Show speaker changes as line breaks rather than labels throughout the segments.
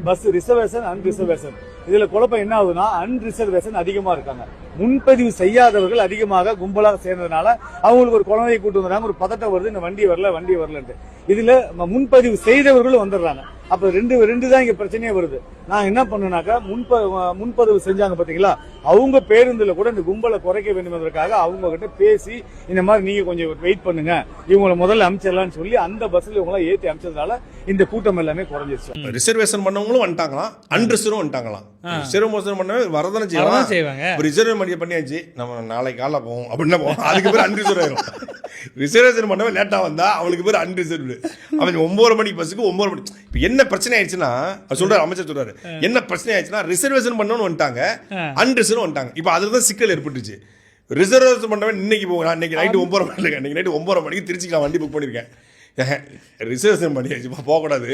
Bus reservation அன்ரிசர்வேஷன். இதுல குழப்பம் என்ன ஆகுதுன்னா அன்ரிசர்வேஷன் அதிகமா இருக்காங்க. முன்பதிவு செய்யாதவர்கள் அதிகமாக கும்பலாக சேர்ந்ததுனால அவங்களுக்கு ஒரு குழந்தையை கூட்டு வந்துடுறாங்க, ஒரு பதட்டம் வருது, இந்த வண்டி வரலன்ட்டு. இதுல முன்பதிவு செய்தவர்களும் வந்துடுறாங்க. அப்ப ரெண்டு தான் இங்க பிரச்சனையே வருது. நான் என்ன பண்ணுனாக்கா முன்பதிவு செஞ்சாங்க பாத்தீங்களா, அவங்க பேருந்துல கூட இந்த கும்பலை குறைக்க வேண்டும் என்பதற்காக அவங்க கிட்ட பேசி இந்த மாதிரி நீங்க கொஞ்சம் வெயிட் பண்ணுங்க, இவங்களை முதல்ல அமைச்சிடலாம்னு சொல்லி அந்த பஸ்ல இவங்க ஏற்றி அமைச்சதுனால இந்த கூட்டம் எல்லாமே குறைஞ்சிருச்சு.
ரிசர்வேஷன் பண்ணவங்களும் வந்துட்டாங்களாம், அன்ரிசர்வும் வந்துட்டாங்களாம். ரிசர்வேஷன் பண்ணவே வரதானே செய்வாங்க. ரிசர்வ் பண்ணியாச்சு, நம்ம நாளைக்கு காலைல போவோம் அப்படின்னா போவோம், அதுக்கு பேர் அன்ரிசர்வ் ஆயிரும். ரிசர்வேஷன் பண்ணவே லேட்டா வந்தா அவளுக்கு பேர் அன்ரிசர்வ்டு. அவன் 9 மணிக்கு பஸ்ஸுக்கு 9 மணி. இப்ப என்ன பிரச்சனை ஆயிடுச்சுன்னா சொல்றாரு, அமைச்சர் சொல்றாரு, என்ன பிரச்சனை ஆயிடுச்சுன்னா ரிசர்வேஷன் பண்ணவனு வந்துட்டாங்க, அன்ரிசர்வ் வந்துட்டாங்க. இப்ப அதுலதான் சிக்கல் ஏற்பட்டுச்சு. ரிசர்வேஷன் பண்ணவன் இன்னைக்கு போகிறான், இன்னைக்கு நைட்டு 9 மணிக்கு, இன்னைக்கு நைட்டு 9 மணிக்கு திருச்சிக்கு நான் வண்டி புக் பண்ணிருக்கேன். ரிசர்வேஷன் பண்ணியாச்சு, போகக்கூடாது,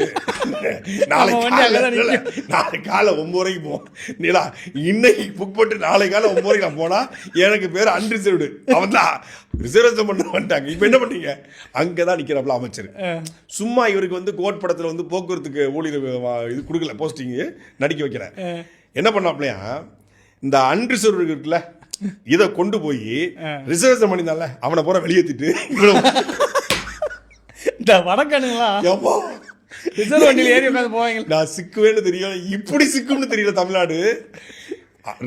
நாளைக்கு காலை 9 வரைக்கும் போவோம். நீலா இன்னைக்கு புக் பண்ணிட்டு நாளைக்கு காலை 9 வரைக்கும் நான் போனா எனக்கு பேர் அன்ரிசர்வ்டு. அவன் தான் ரிசர்வேஷன் பண்ண வந்துட்டாங்க. இப்ப என்ன பண்ணீங்க, அங்கதான் நிக்கிறாப்ல அமைச்சர். சும்மா இவருக்கு வந்து கோட் படத்துல வந்து போக்குவரத்துக்கு ஊழியர் இது கொடுக்கல, போஸ்டிங் நடிக்க வைக்கிற. என்ன பண்ணாப்லையா, இந்த அன்ரிசர்வ் இருக்குல்ல, இதை கொண்டு போய் ரிசர்வேஷன் பண்ணியிருந்தால அவனை பூரா வெளியேற்றிட்டு நான் சிக்குவேன்னு தெரியும், இப்படி சிக்கும்னு தெரியல. தமிழ்நாடு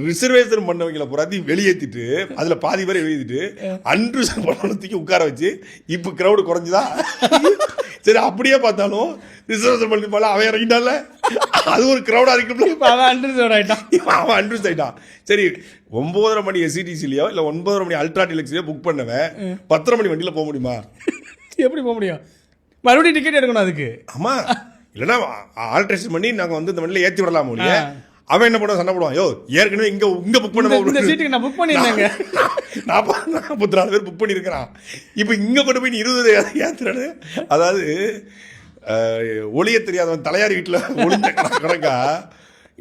ரிசர்வேஷன் பண்ணவங்களை புறாத்தி வெளியேற்றிட்டு அதுல பாதி பேரை வெளியேற்றிட்டு அன்ரிசர்வ் பண்ணத்துக்கு உட்கார வச்சு இப்ப கிரௌடு குறைஞ்சுதா. சரி, அப்படியே பார்த்தாலும் ரிசர்வேஷன் பண்ணி போல அவன் இறங்கிட்டான்ல, அது ஒரு கிரௌடா இருக்கு. அவன் அன்ரிசர்வ் ஆயிட்டான். சரி, 9:30 மணி எஸ்சிடிசிலயோ இல்ல 9:30 மணி அல்ட்ரா டிலக்ஸ்லயோ புக் பண்ணவன் 10:30 மணி வண்டியில போக முடியுமா?
எப்படி போக முடியும்? மறுபடியும் டிக்கெட் எடுக்கணும் அதுக்கு.
ஆமா, இல்லைன்னா ஆல்ட்ரேஷன் பண்ணி நாங்க வந்து இந்த வண்டியில ஏற்றி விடலாம் முடியும். அவன் என்ன பண்ண சண்டை போடுவான், யோ ஏற்கனவே இங்க புக் பண்ண
சீட்டுக்கு நான் புக் பண்ணிருந்தேங்க,
44 பேர் புக் பண்ணியிருக்கிறான், இப்போ இங்க கொண்டு போய் 20 ஏத்துறாரு. அதாவது ஒளிய தெரியாதவன் தலையாரி வீட்டுல ஒளிஞ்ச கணக்கா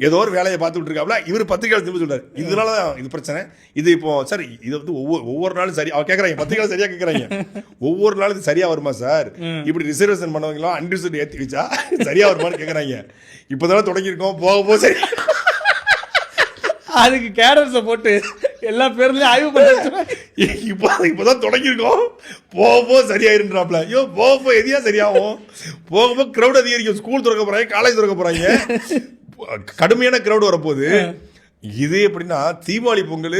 ஏதோ ஒரு வேலையை பார்த்துட்டு இருக்காப்ல. இவர் பத்திரிகை திரும்ப சொல்றாரு, இதனால இது பிரச்சனை. இது இப்போ சார், இது வந்து ஒவ்வொரு நாளும் சரி அவ கேட்கறாங்க, பத்திரிகை சரியா கேட்கறாங்க, ஒவ்வொரு நாளும் இது சரியா வருமா சார், இப்படி ரிசர்வேஷன் பண்ணவங்களும் அன்ரிசர்வ் ஏற்றி வச்சா சரியா வருமானு கேட்கறாங்க. இப்போதான் தொடங்கியிருக்கோம், போக சரி.
அதுக்கு கேடர்ஸை போட்டு எல்லா பேர்லயும் ஆய்வு பண்ண
இப்பதான் தொடங்கியிருக்கோம், போக சரியாயிருன்றாப்ல. ஐயோ போக எதையா சரியாகும், போக கிரௌட் அதிகரிக்கும், ஸ்கூல் திறக்க போறாங்க, காலேஜ் திறக்க போறாங்க, கடுமையான கிரௌட் வரப்போகுது. இது எப்படின்னா தீபாவளி பொங்கல்